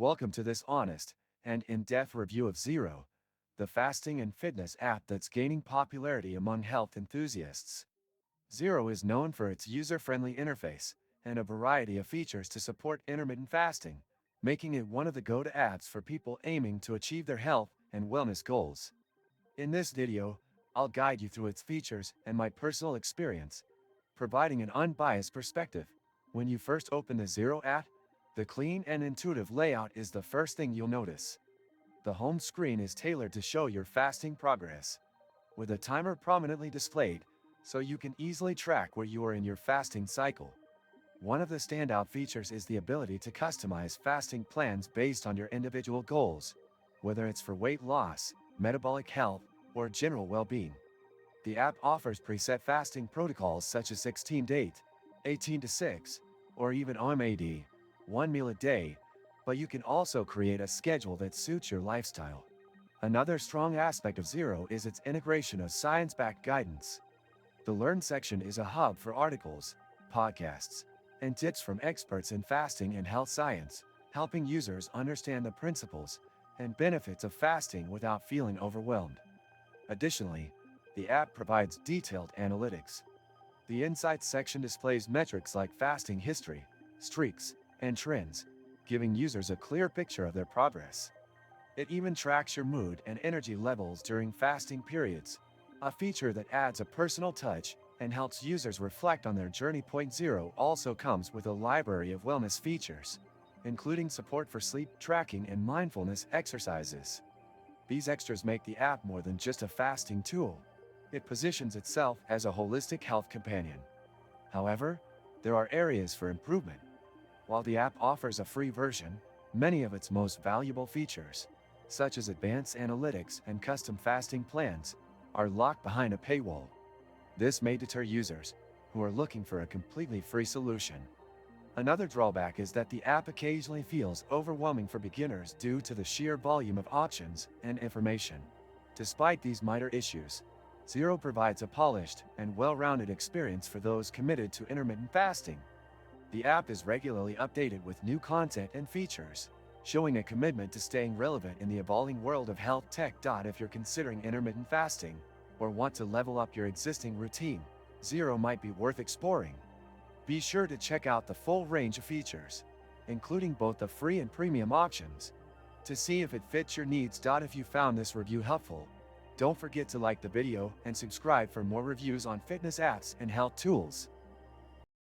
Welcome to this honest and in-depth review of Zero, the fasting and fitness app that's gaining popularity among health enthusiasts. Zero is known for its user-friendly interface and a variety of features to support intermittent fasting, making it one of the go-to apps for people aiming to achieve their health and wellness goals. In this video, I'll guide you through its features and my personal experience, providing an unbiased perspective. When you first open the Zero app, the clean and intuitive layout is the first thing you'll notice. The home screen is tailored to show your fasting progress, with a timer prominently displayed, so you can easily track where you are in your fasting cycle. One of the standout features is the ability to customize fasting plans based on your individual goals, whether it's for weight loss, metabolic health, or general well-being. The app offers preset fasting protocols such as 16-8, 18-6, or even OMAD, one meal a day, but you can also create a schedule that suits your lifestyle. Another strong aspect of Zero is its integration of science-backed guidance. The Learn section is a hub for articles, podcasts, and tips from experts in fasting and health science, helping users understand the principles and benefits of fasting without feeling overwhelmed. Additionally, the app provides detailed analytics. The Insights section displays metrics like fasting history, streaks, and trends, giving users a clear picture of their progress. It even tracks your mood and energy levels during fasting periods, a feature that adds a personal touch and helps users reflect on their journey. Zero also comes with a library of wellness features, including support for sleep tracking and mindfulness exercises. These extras make the app more than just a fasting tool. It positions itself as a holistic health companion. However, there are areas for improvement. While the app offers a free version, many of its most valuable features, such as advanced analytics and custom fasting plans, are locked behind a paywall. This may deter users who are looking for a completely free solution. Another drawback is that the app occasionally feels overwhelming for beginners due to the sheer volume of options and information. Despite these minor issues, Zero provides a polished and well-rounded experience for those committed to intermittent fasting. The app is regularly updated with new content and features, showing a commitment to staying relevant in the evolving world of health tech. If you're considering intermittent fasting or want to level up your existing routine, Zero might be worth exploring. Be sure to check out the full range of features, including both the free and premium options, to see if it fits your needs. If you found this review helpful, don't forget to like the video and subscribe for more reviews on fitness apps and health tools.